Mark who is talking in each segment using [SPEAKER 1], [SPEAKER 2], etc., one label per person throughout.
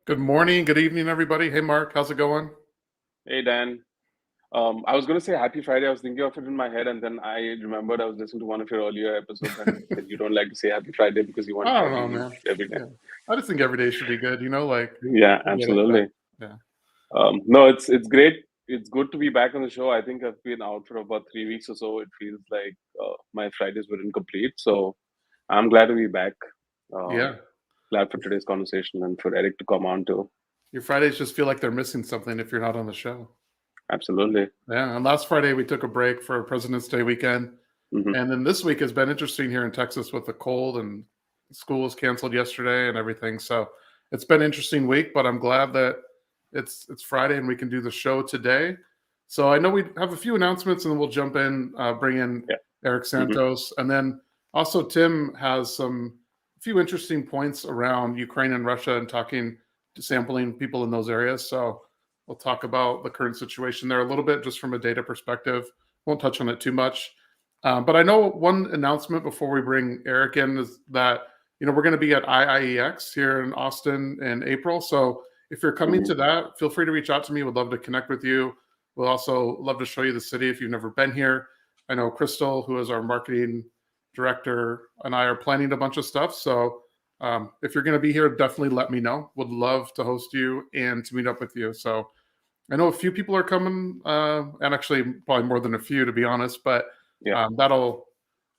[SPEAKER 1] Good morning, good evening, everybody. Hey, Mark, how's it going?
[SPEAKER 2] Hey Dan, I was going to say Happy Friday. I was thinking of it in my head, and then I remembered I was listening to one of your earlier episodes, and you said you don't like to say Happy Friday because you want
[SPEAKER 1] I don't know,
[SPEAKER 2] Happy
[SPEAKER 1] man.
[SPEAKER 2] every day.
[SPEAKER 1] Yeah, I just think every day should be good. Like
[SPEAKER 2] Yeah,
[SPEAKER 1] I get it, but
[SPEAKER 2] absolutely.
[SPEAKER 1] yeah,
[SPEAKER 2] No, it's great. It's good to be back on the show. I think I've been out for about 3 weeks or so. It feels like my Fridays were incomplete, so I'm glad to be back. Uh,
[SPEAKER 1] yeah.
[SPEAKER 2] Glad for today's conversation and for Eric to come on too.
[SPEAKER 1] Your Fridays just feel like they're missing something if you're not on the show.
[SPEAKER 2] Absolutely.
[SPEAKER 1] Yeah, and last Friday we took a break for President's Day weekend,
[SPEAKER 2] Hmm.
[SPEAKER 1] and then this week has been interesting here in Texas with the cold and school was canceled yesterday and everything. So it's been an interesting week, but I'm glad that it's Friday and we can do the show today. So I know we have a few announcements, and then we'll jump in, bring in
[SPEAKER 2] Yeah.
[SPEAKER 1] Eric
[SPEAKER 2] Hmm.
[SPEAKER 1] Santos, and then also Tim has some few interesting points around Ukraine and Russia and talking to sampling people in those areas. So we'll talk about the current situation there a little bit, just from a data perspective. Won't touch on it too much. But I know one announcement before we bring Eric in is that we're going to be at IIEX here in Austin in April. So if you're coming
[SPEAKER 2] Hmm.
[SPEAKER 1] to that, feel free to reach out to me. We'd love to connect with you. We'll also love to show you the city if you've never been here. I know Crystal, who is our marketing director, and I are planning a bunch of stuff. So if you're going to be here, definitely let me know. Would love to host you and to meet up with you. So I know a few people are coming, and actually probably more than a few, to be honest. But
[SPEAKER 2] Yeah.
[SPEAKER 1] that'll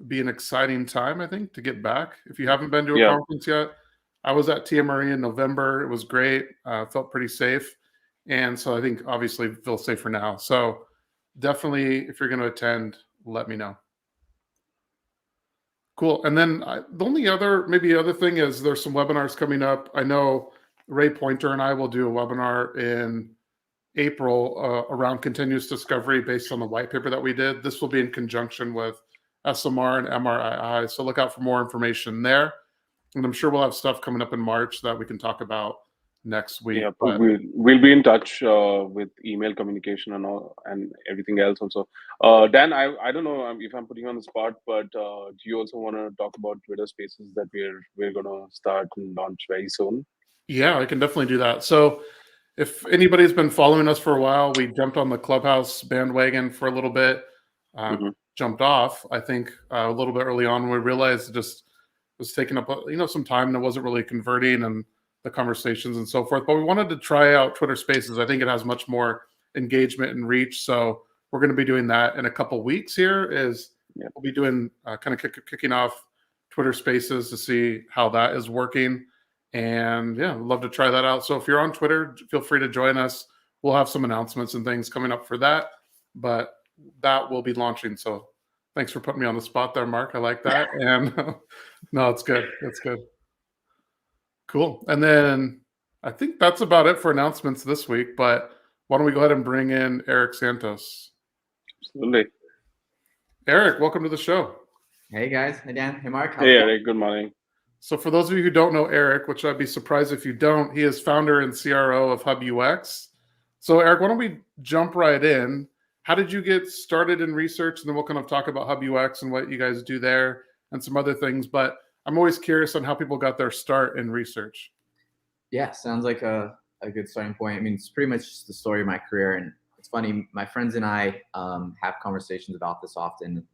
[SPEAKER 1] be an exciting time, I think, to get back. If you haven't been to a
[SPEAKER 2] Yeah.
[SPEAKER 1] conference yet, I was at TMRE in November. It was great. Felt pretty safe, and so I think obviously feel safer now. So definitely, if you're going to attend, let me know. Cool. And then the only other thing is there's some webinars coming up. I know Ray Pointer and I will do a webinar in April around continuous discovery based on the white paper that we did. This will be in conjunction with SMR and MRII. So look out for more information there. And I'm sure we'll have stuff coming up in March that we can talk about next week.
[SPEAKER 2] Yeah,
[SPEAKER 1] But
[SPEAKER 2] we'll be in touch with email communication and all and everything else also. Dan, I don't know if I'm putting you on the spot, but do you also want to talk about Twitter Spaces that we're gonna start and launch very soon?
[SPEAKER 1] yeah, I can definitely do that. So if anybody's been following us for a while, we jumped on the Clubhouse bandwagon for a little bit, uh,
[SPEAKER 2] Hmm.
[SPEAKER 1] jumped off, I think, a little bit early on. We realized it just was taking up, some time and it wasn't really converting and the conversations and so forth. But we wanted to try out Twitter Spaces. I think it has much more engagement and reach. So we're going to be doing that in a couple weeks here
[SPEAKER 2] Yeah.
[SPEAKER 1] we'll be doing kind of kicking off Twitter Spaces to see how that is working. And yeah, I'd love to try that out. So if you're on Twitter, feel free to join us. We'll have some announcements and things coming up for that, but that will be launching. So thanks for putting me on the spot there, Mark. I like that. And no, it's good. It's good. Cool. And then I think that's about it for announcements this week. But why don't we go ahead and bring in Eric Santos?
[SPEAKER 2] Absolutely.
[SPEAKER 1] Eric, welcome to the show.
[SPEAKER 3] Hey guys, hey Dan, hey Mark, how's it
[SPEAKER 2] Hey,
[SPEAKER 3] going?
[SPEAKER 2] Eric. Good morning.
[SPEAKER 1] So, for those of you who don't know Eric, which I'd be surprised if you don't, he is founder and CRO of HubUX. So, Eric, why don't we jump right in? How did you get started in research? And then we'll kind of talk about HubUX and what you guys do there and some other things. But I'm always curious on how people got their start in research.
[SPEAKER 3] Yeah, sounds like a good starting point. I mean, it's pretty much just the story of my career, and it's funny. My friends and I have conversations about this often.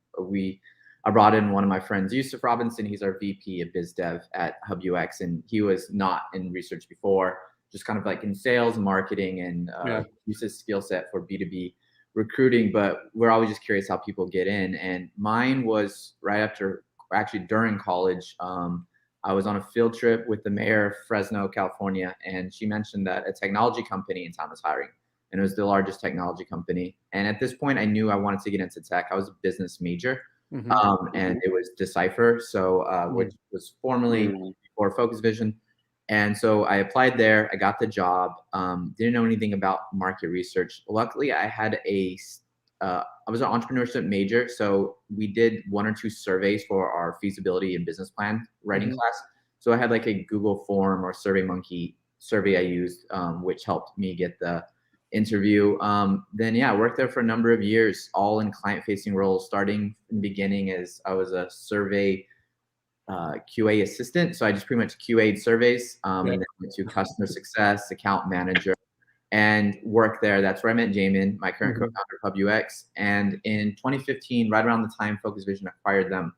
[SPEAKER 3] I brought in one of my friends, Yusuf Robinson. He's our VP of Biz Dev at HubUX, and he was not in research before, just kind of like in sales, marketing, and
[SPEAKER 1] Yeah.
[SPEAKER 3] used his skill set for B2B recruiting. But we're always just curious how people get in, and mine was right after, actually during college. I was on a field trip with the mayor of Fresno, California, and she mentioned that a technology company in town was hiring, and it was the largest technology company. And at this point, I knew I wanted to get into tech. I was a business major,
[SPEAKER 1] Mm-hmm.
[SPEAKER 3] and it was Decipher, so which was formerly
[SPEAKER 2] Mm.
[SPEAKER 3] before Focus Vision. And so I applied there. I got the job. Didn't know anything about market research. Luckily, I was an entrepreneurship major, so we did one or two surveys for our feasibility and business plan writing class. So I had like a Google form or SurveyMonkey survey I used, which helped me get the interview. Then I worked there for a number of years, all in client-facing roles. Starting in the beginning as I was a survey QA assistant. So I just pretty much QA'd surveys,
[SPEAKER 1] Yeah.
[SPEAKER 3] and then went to customer success, account manager, and worked there. That's where I met Jamin, my current co-founder of HubUX. And in 2015, right around the time Focus Vision acquired them,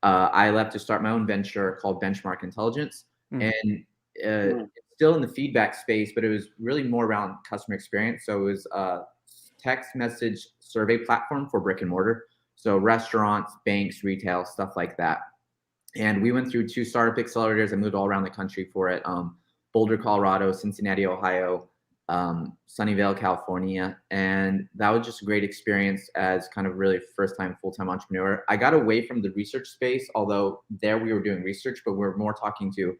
[SPEAKER 3] I left to start my own venture called Benchmark Intelligence. And it's still in the feedback space, but it was really more around customer experience. So it was a text message survey platform for brick and mortar. So restaurants, banks, retail, stuff like that. And we went through 2 startup accelerators. I moved all around the country for it. Boulder, Colorado, Cincinnati, Ohio, Sunnyvale, California. And that was just a great experience as kind of really first time full-time entrepreneur. I got away from the research space, although there we were doing research, but we were more talking to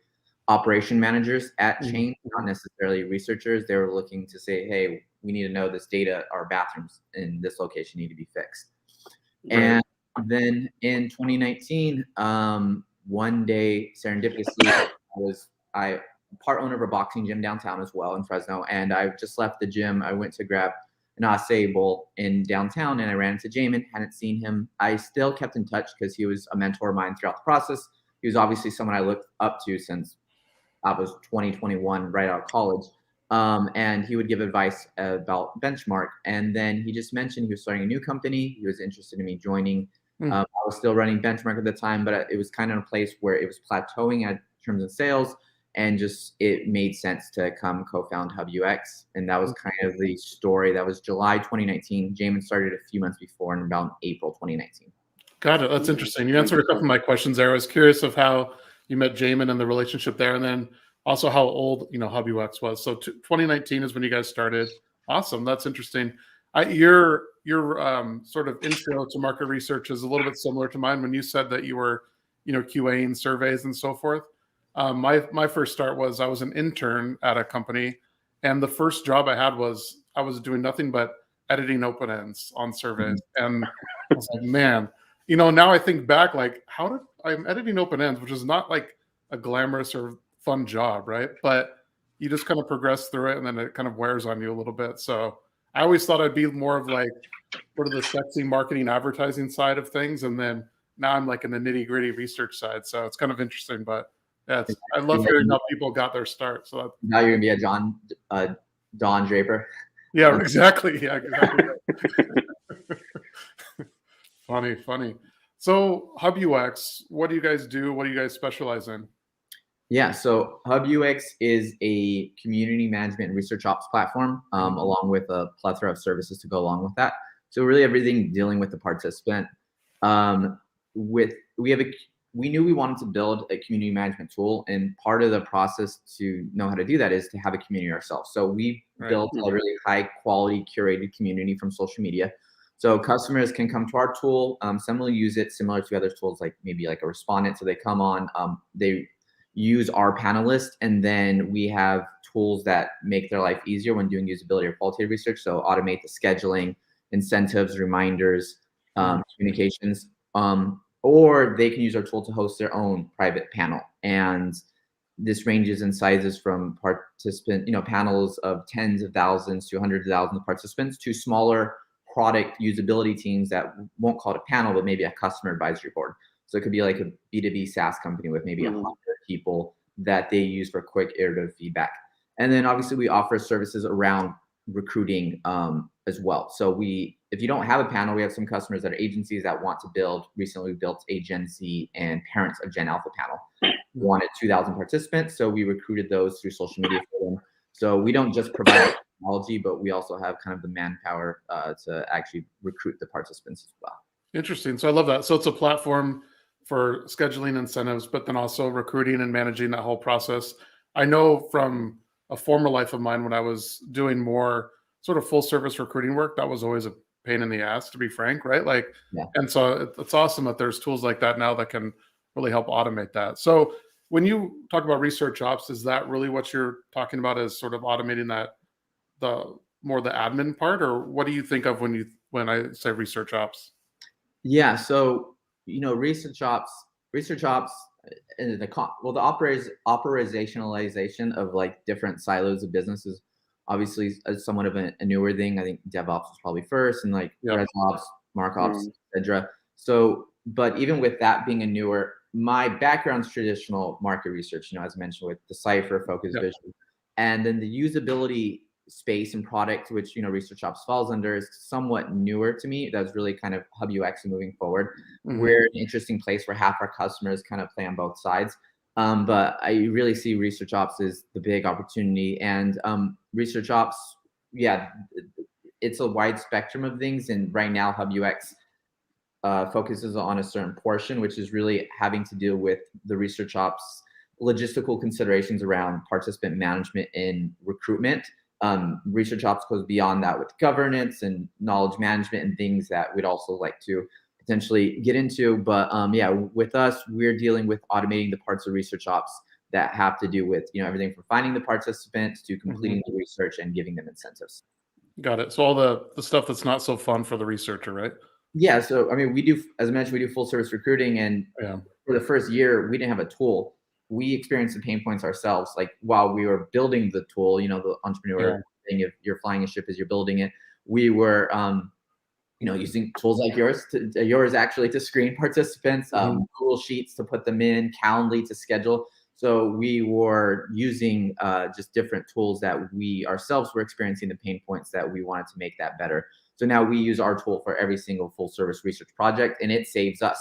[SPEAKER 3] operation managers at chains, not necessarily researchers. They were looking to say, hey, we need to know this data, our bathrooms in this location need to be fixed. Right. And then in 2019, one day, serendipitously, I part owner of a boxing gym downtown as well in Fresno. And I just left the gym. I went to grab an acai bowl in downtown, and I ran into Jamin, hadn't seen him. I still kept in touch because he was a mentor of mine throughout the process. He was obviously someone I looked up to since I was 21, right out of college. And he would give advice about Benchmark. And then he just mentioned he was starting a new company. He was interested in me joining. I was still running Benchmark at the time, but it was kind of a place where it was plateauing in terms of sales, and just it made sense to come co-found HubUX. And that was kind of the story. That was July 2019. Jamin started a few months before, in about April 2019.
[SPEAKER 1] Got it. That's interesting. You answered a couple of my questions there. I was curious of how you met Jamin and the relationship there, and then also how old HubUX was. So 2019 is when you guys started. Awesome. That's interesting. Your sort of intro to market research is a little bit similar to mine. When you said that you were QAing surveys and so forth. My first start was I was an intern at a company, and the first job I had was I was doing nothing but editing open ends on surveys. And I was like, man, now I think back, like, I'm editing open ends, which is not like a glamorous or fun job, right? But you just kind of progress through it, and then it kind of wears on you a little bit. So I always thought I'd be more of like sort of the sexy marketing advertising side of things, and then now I'm like in the nitty gritty research side. So it's kind of interesting, but yeah, I love hearing how people got their start. So
[SPEAKER 3] now you're gonna be a Don Draper.
[SPEAKER 1] Yeah, exactly. Yeah, exactly. Funny. So HubUX, what do you guys do? What do you guys specialize in?
[SPEAKER 3] Yeah, so HubUX is a community management and research ops platform, along with a plethora of services to go along with that. So really everything dealing with the participant. We knew we wanted to build a community management tool, and part of the process to know how to do that is to have a community ourselves. So we built a really high quality curated community from social media. So customers can come to our tool. Some will use it similar to other tools, like maybe like a respondent. So they come on, they use our panelist, and then we have tools that make their life easier when doing usability or qualitative research. So automate the scheduling, incentives, reminders, communications, or they can use our tool to host their own private panel. And this ranges in sizes from participant, panels of tens of thousands to hundreds of thousands of participants, to smaller product usability teams that won't call it a panel, but maybe a customer advisory board. So it could be like a B2B SaaS company with maybe 100 people that they use for quick iterative feedback. And then obviously we offer services around recruiting as well. So if you don't have a panel, we have some customers that are agencies that want to build. Recently we built a Gen Z and parents of Gen Alpha panel. We wanted 2,000 participants, so we recruited those through social media for them. So we don't just provide technology, but we also have kind of the manpower to actually recruit the participants as well.
[SPEAKER 1] Interesting. So I love that. So it's a platform for scheduling incentives, but then also recruiting and managing that whole process. I know from a former life of mine, when I was doing more sort of full service recruiting work, that was always a pain in the ass, to be frank, right? Like, yeah. And so it's awesome that there's tools like that now that can really help automate that. So when you talk about research ops, is that really what you're talking about, as sort of automating that, the admin part, or what do you think of when I say research ops?
[SPEAKER 3] Yeah, so research ops, and the operationalization of like different silos of businesses, obviously somewhat of a newer thing. I think DevOps was probably first, and like ResOps, MarkOps, etc. So, but even with that being a newer my background's traditional market research, as I mentioned, with Decipher, Focus,
[SPEAKER 1] Yep.
[SPEAKER 3] Visual, and then the usability space and product, which ResearchOps falls under, is somewhat newer to me. That's really kind of HubUX and moving forward. We're in an interesting place where half our customers kind of play on both sides. But I really see ResearchOps as the big opportunity, and ResearchOps, yeah, it's a wide spectrum of things, and right now HubUX focuses on a certain portion, which is really having to do with the ResearchOps logistical considerations around participant management in recruitment. ResearchOps goes beyond that with governance and knowledge management and things that we'd also like to potentially get into. But yeah, with us, we're dealing with automating the parts of ResearchOps that have to do with everything from finding the participants to completing the research and giving them incentives.
[SPEAKER 1] Got it. So all the stuff that's not so fun for the researcher, right?
[SPEAKER 3] Yeah. So I mean, we do, as I mentioned, we do full service recruiting, and for the first year, we didn't have a tool. We experienced the pain points ourselves. Like while we were building the tool, the entrepreneur thing, if you're flying a ship as you're building it, we were, using tools like yours actually to screen participants, Google Sheets to put them in, Calendly to schedule. So we were using just different tools that we ourselves were experiencing the pain points that we wanted to make that better. So now we use our tool for every single full service research project, and it saves us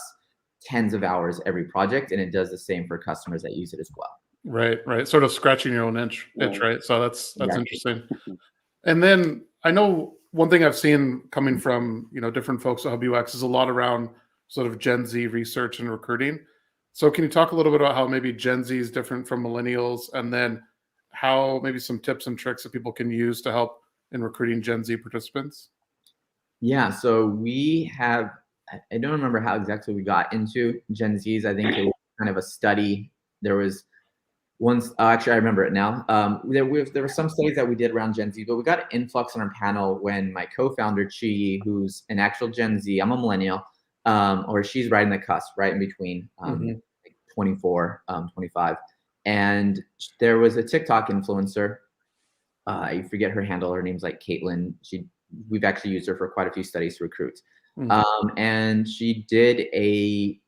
[SPEAKER 3] tens of hours every project, and it does the same for customers that use it as well.
[SPEAKER 1] Right. Sort of scratching your own itch, right? So that's interesting.
[SPEAKER 3] Exactly.
[SPEAKER 1] And then I know one thing I've seen coming from different folks at HubUX is a lot around sort of Gen Z research and recruiting. So can you talk a little bit about how maybe Gen Z is different from millennials, and then how maybe some tips and tricks that people can use to help in recruiting Gen Z participants?
[SPEAKER 3] Yeah, so we have, I don't remember how exactly we got into Gen Zs. I think it was kind of a study. There was once, actually I remember it now. There were some studies that we did around Gen Z, but we got an influx on our panel when my co-founder, Chi, who's an actual Gen Z, I'm a millennial, or she's right in the cusp, right in between, like 24, 25. And there was a TikTok influencer. I forget her handle. Her name's like Caitlin. We've actually used her for quite a few studies to recruit. And she did a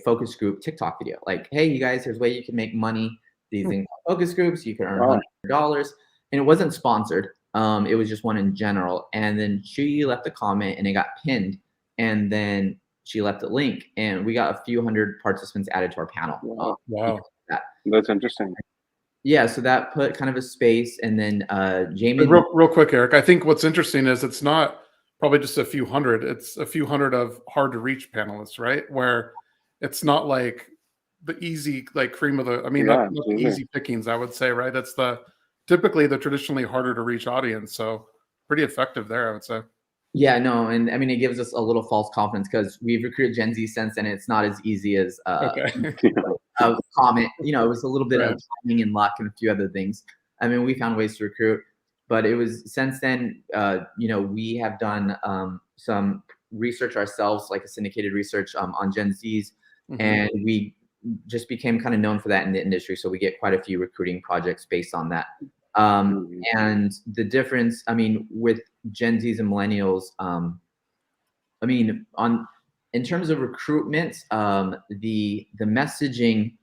[SPEAKER 3] focus group TikTok video. Like, hey, you guys, there's a way you can make money. These things are focus groups. You can earn $100. And it wasn't sponsored. It was just one in general. And then she left a comment and it got pinned. And then she left a link. And we got a few hundred participants added to our panel.
[SPEAKER 1] Wow.
[SPEAKER 2] That's interesting.
[SPEAKER 3] Yeah, so that put kind of a space, and then Jamie.
[SPEAKER 1] Real quick, Eric. I think what's interesting is it's not probably just a few hundred. It's a few hundred of hard to reach panelists, right? Where it's not like the easy, like cream of the. I mean, not the easy pickings, I would say, right? That's typically the traditionally harder to reach audience. So pretty effective there, I would say.
[SPEAKER 3] Yeah, no, and I mean, it gives us a little false confidence because we've recruited Gen Z since, and it's not as easy as a comment. It was a little bit of timing and luck and a few other things. I mean, we found ways to recruit, but it was since then, we have done some research ourselves, like a syndicated research on Gen Zs, and we just became kind of known for that in the industry. So we get quite a few recruiting projects based on that. And the difference, I mean, with Gen Zs and millennials, in terms of recruitment, the messaging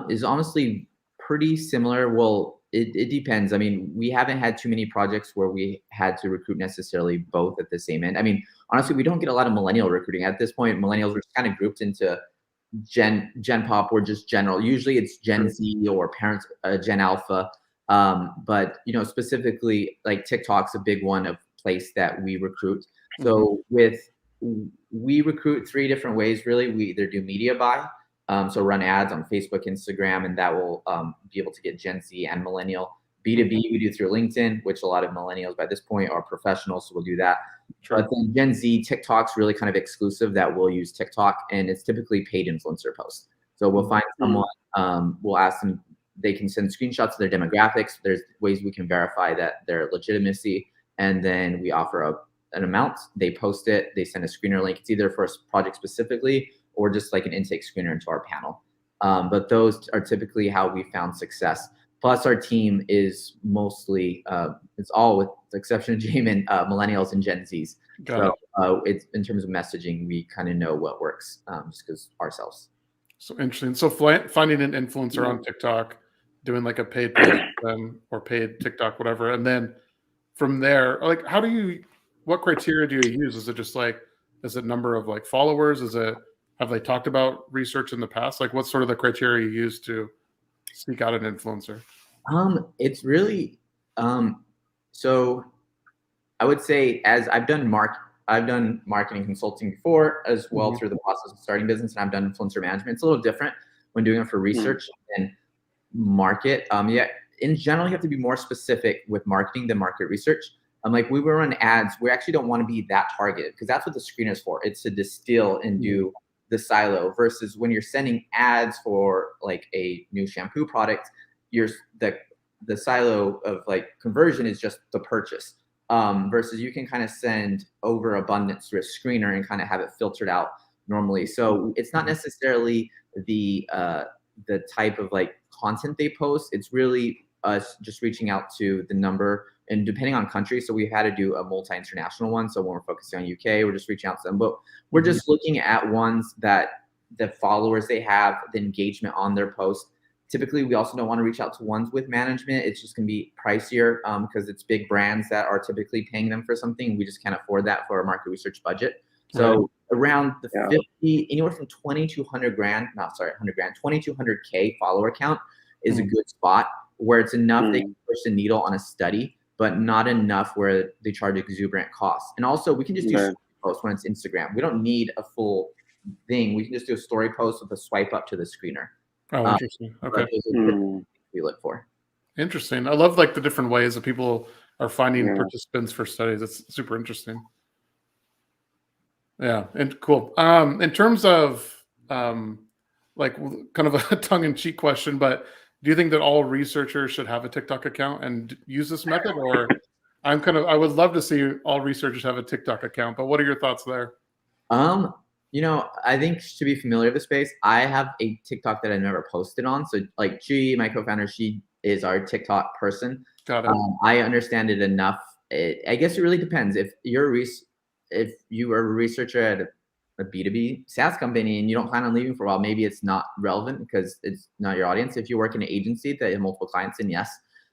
[SPEAKER 3] is honestly pretty similar. Well, it depends. I mean, we haven't had too many projects where we had to recruit necessarily both at the same end. I mean, honestly, we don't get a lot of millennial recruiting at this point. Millennials are kind of grouped into Gen Pop or just general. Usually it's Gen Z or parents, Gen Alpha. But specifically like TikTok's a big one of place that we recruit. So we recruit 3 different ways, really. We either do media buy, so run ads on Facebook, Instagram, and that will be able to get Gen Z and millennial. B2B, we do through LinkedIn, which a lot of millennials by this point are professionals, so we'll do that. But then Gen Z, TikTok's really kind of exclusive that we'll use TikTok, and it's typically paid influencer posts. So we'll find someone, we'll ask them, they can send screenshots of their demographics. There's ways we can verify that their legitimacy, and then we offer an amount. They post it. They send a screener link. It's either for a project specifically or just like an intake screener into our panel. But those are typically how we found success. Plus, our team is mostly, it's all with the exception of Jamin, millennials and Gen Zs. So it's in terms of messaging, we kind of know what works just because ourselves.
[SPEAKER 1] So interesting. So finding an influencer on TikTok, doing like a paid post with them or paid TikTok, whatever, and then from there, like, what criteria do you use? Is it just like, is it number of like followers? Have they talked about research in the past? Like, what's sort of the criteria you use to seek out an influencer?
[SPEAKER 3] It's really, so I would say, as I've done marketing consulting before as well through the process of starting business, and I've done influencer management. It's a little different when doing it for research and market. In general, you have to be more specific with marketing than market research. Like we will run ads, we actually don't want to be that targeted because that's what the screen is for. It's to distill and do the silo, versus when you're sending ads for like a new shampoo product, the silo of like conversion is just the purchase. Versus you can kind of send overabundance to a screener and kind of have it filtered out normally. So it's not necessarily the type of like content they post. It's really us just reaching out to the number, and depending on country. So we've had to do a multi-international one. So when we're focusing on UK, we're just reaching out to them, but we're just looking at ones that the followers they have, the engagement on their post. Typically, we also don't want to reach out to ones with management. It's just going to be pricier because it's big brands that are typically paying them for something. We just can't afford that for our market research budget. So around the 50, anywhere from 2,200 grand, 2,200K follower count is a good spot where it's enough they can push the needle on a study, but not enough where they charge exuberant costs. And also, we can just do story posts when it's Instagram. We don't need a full thing. We can just do a story post with a swipe up to the screener.
[SPEAKER 1] Oh, interesting. Okay.
[SPEAKER 3] We look for.
[SPEAKER 1] Interesting. I love like the different ways that people are finding participants for studies. It's super interesting. Yeah, and cool. In terms of like kind of a tongue-in-cheek question, but do you think that all researchers should have a TikTok account and use this method? Or I would love to see all researchers have a TikTok account, but what are your thoughts there?
[SPEAKER 3] I think to be familiar with the space, I have a TikTok that I never posted on. So like G, my co-founder, she is our TikTok person.
[SPEAKER 1] Got it.
[SPEAKER 3] I understand it enough. I guess it really depends. If you are a researcher at a B2B SaaS company and you don't plan on leaving for a while, maybe it's not relevant because it's not your audience. If you work in an agency that has multiple clients, then yes,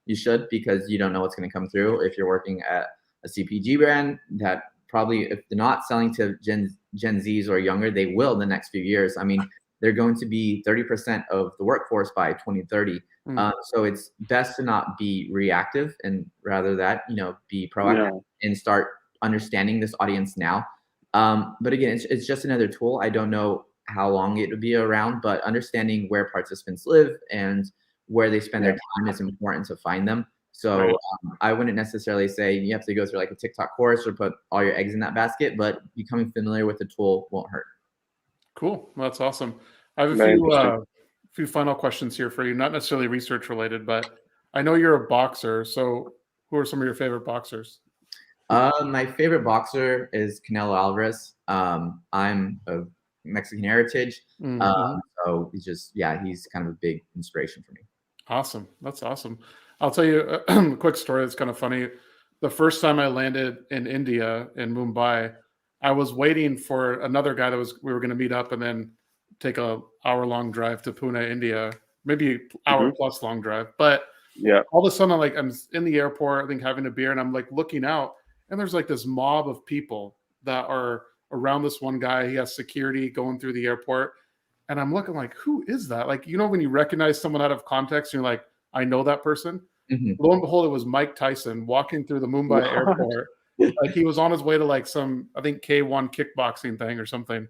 [SPEAKER 3] you should, because you don't know what's going to come through. If you're working at a CPG brand that probably, if they're not selling to Gen Zs or younger, they will in the next few years. I mean, they're going to be 30% of the workforce by 2030. So it's best to not be reactive and rather that, be proactive and start understanding this audience now. But again, it's just another tool. I don't know how long it would be around, but understanding where participants live and where they spend their time is important to find them. So I wouldn't necessarily say you have to go through like a TikTok course or put all your eggs in that basket, but becoming familiar with the tool won't hurt.
[SPEAKER 1] Cool. Well, that's awesome. I have a few final questions here for you, not necessarily research related, but I know you're a boxer. So who are some of your favorite boxers?
[SPEAKER 3] My favorite boxer is Canelo Alvarez. I'm of Mexican heritage. So he's kind of a big inspiration for me.
[SPEAKER 1] Awesome. That's awesome. I'll tell you a quick story that's kind of funny. The first time I landed in India, in Mumbai, I was waiting for another guy we were going to meet up and then take a hour-long drive to Pune, India, maybe hour-plus long drive. But all of a sudden, I'm in the airport, I think having a beer, and I'm like looking out, and there's like this mob of people that are around this one guy. He has security going through the airport. And I'm looking like, who is that? Like, when you recognize someone out of context, you're like, I know that person. Lo and behold, it was Mike Tyson walking through the Mumbai airport. Like he was on his way to like some, I think, K1 kickboxing thing or something.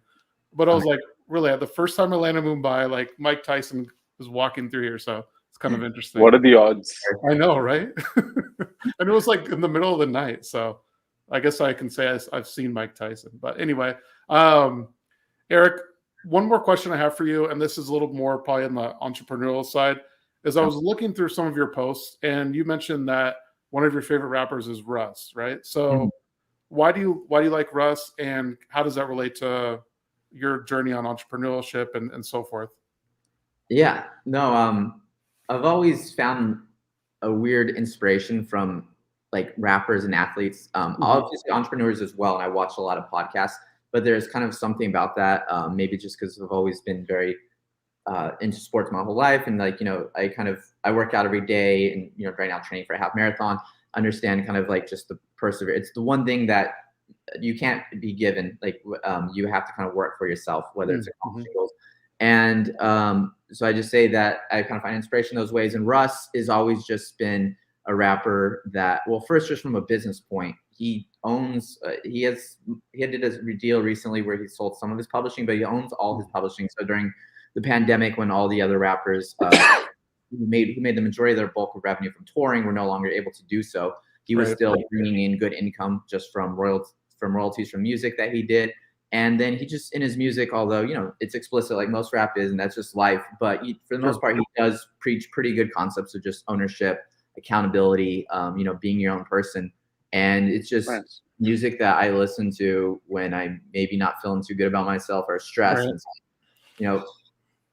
[SPEAKER 1] But I was like, really, the first time I landed in Mumbai, like Mike Tyson was walking through here. So it's kind of interesting.
[SPEAKER 2] What are the odds?
[SPEAKER 1] I know, right? And it was like in the middle of the night. So I guess I can say I've seen Mike Tyson. But anyway, Eric, one more question I have for you, and this is a little more probably on the entrepreneurial side, is I was looking through some of your posts, and you mentioned that one of your favorite rappers is Russ, right? So why do you like Russ, and how does that relate to your journey on entrepreneurship and so forth?
[SPEAKER 3] Yeah, no, I've always found a weird inspiration from like rappers and athletes, obviously entrepreneurs as well. And I watch a lot of podcasts, but there's kind of something about that. Maybe just because I've always been very into sports my whole life, and like, I work out every day, and right now training for a half marathon. Understand kind of like just the perseverance. It's the one thing that you can't be given. Like you have to kind of work for yourself, whether it's accomplishing goals. And so I just say that I kind of find inspiration those ways. And Russ has always just been a rapper that, well, first just from a business point, he owns, he did a deal recently where he sold some of his publishing, but he owns all his publishing. So during the pandemic, when all the other rappers who made the majority of their bulk of revenue from touring were no longer able to do so, he was still bringing in good income just from royalties from music that he did. And then he just, in his music, although, it's explicit like most rap is, and that's just life, but for the most part, he does preach pretty good concepts of just ownership, accountability, being your own person. And it's just music that I listen to when I'm maybe not feeling too good about myself or stressed. And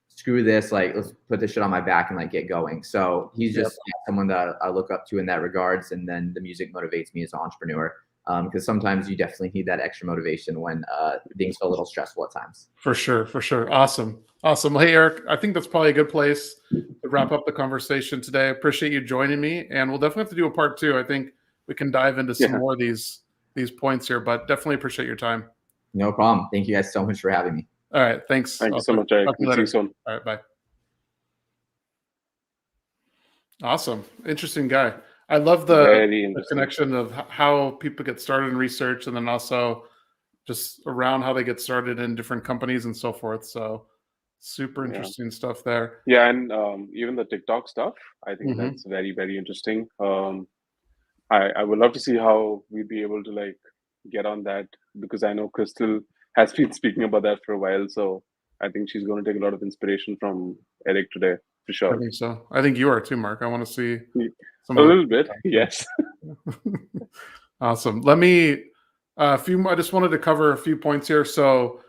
[SPEAKER 3] screw this, like, let's put this shit on my back and like get going. So he's just someone that I look up to in that regards. And then the music motivates me as an entrepreneur. Because sometimes you definitely need that extra motivation when things feel a little stressful at times. For sure.
[SPEAKER 1] Awesome. Hey, Eric, I think that's probably a good place to wrap up the conversation today. I appreciate you joining me, and we'll definitely have to do a part 2. I think we can dive into some more of these points here, but definitely appreciate your time.
[SPEAKER 3] No problem. Thank you guys so much for having me.
[SPEAKER 1] All right. Thanks.
[SPEAKER 2] Thank you so much, Eric. See you soon.
[SPEAKER 1] All right. Bye. Awesome. Interesting guy. I love the connection of how people get started in research, and then also just around how they get started in different companies and so forth. So super interesting stuff there.
[SPEAKER 2] Yeah, and even the TikTok stuff, I think that's very, very interesting. I would love to see how we'd be able to like get on that, because I know Crystal has been speaking about that for a while. So I think she's going to take a lot of inspiration from Eric today, for sure.
[SPEAKER 1] I think so. I think you are too, Mark. I want to see
[SPEAKER 2] a little bit. Yes.
[SPEAKER 1] Awesome. Let me I just wanted to cover a few points here. So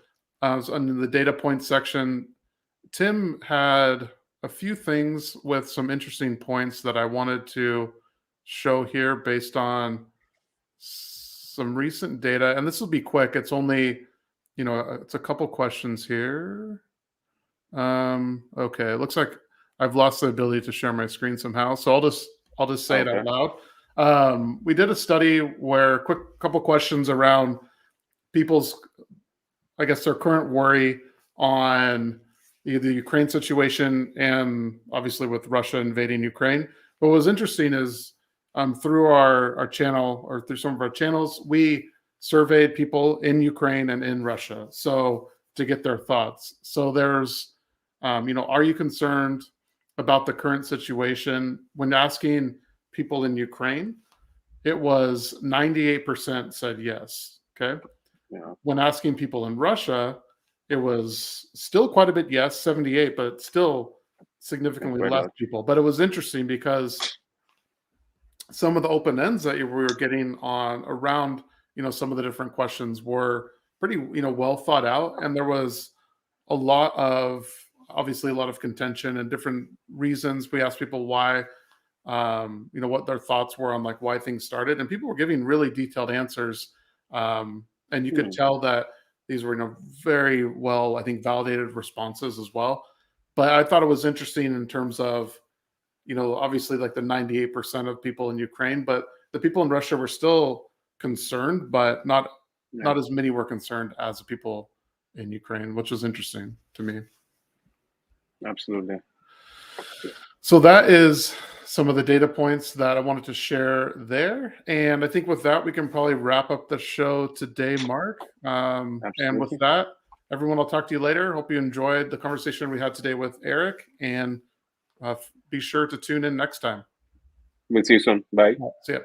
[SPEAKER 1] under the data points section, Tim had a few things with some interesting points that I wanted to show here based on some recent data. And this will be quick. It's only, it's a couple questions here. Okay. It looks like I've lost the ability to share my screen somehow. So I'll just say it out loud. We did a study where couple questions around people's, I guess, their current worry on the Ukraine situation, and obviously with Russia invading Ukraine. But what was interesting is through our channel, or through some of our channels, we surveyed people in Ukraine and in Russia, so to get their thoughts. So there's, are you concerned about the current situation? When asking people in Ukraine, it was 98% said yes. Okay.
[SPEAKER 2] Yeah.
[SPEAKER 1] When asking people in Russia, it was still quite a bit yes, 78, but still significantly less people. But it was interesting because some of the open ends that we were getting on around, some of the different questions were pretty, well thought out. And there was obviously a lot of contention and different reasons. We asked people why, what their thoughts were on like why things started, and people were giving really detailed answers. And you could tell that these were, very well, I think, validated responses as well. But I thought it was interesting in terms of, obviously like the 98% of people in Ukraine, but the people in Russia were still concerned, but not as many were concerned as the people in Ukraine, which was interesting to me.
[SPEAKER 2] Absolutely.
[SPEAKER 1] So that is some of the data points that I wanted to share there. And I think with that, we can probably wrap up the show today, Mark. And with that, everyone, I'll talk to you later. Hope you enjoyed the conversation we had today with Eric, and be sure to tune in next time.
[SPEAKER 2] We'll see you soon. Bye.
[SPEAKER 1] See ya.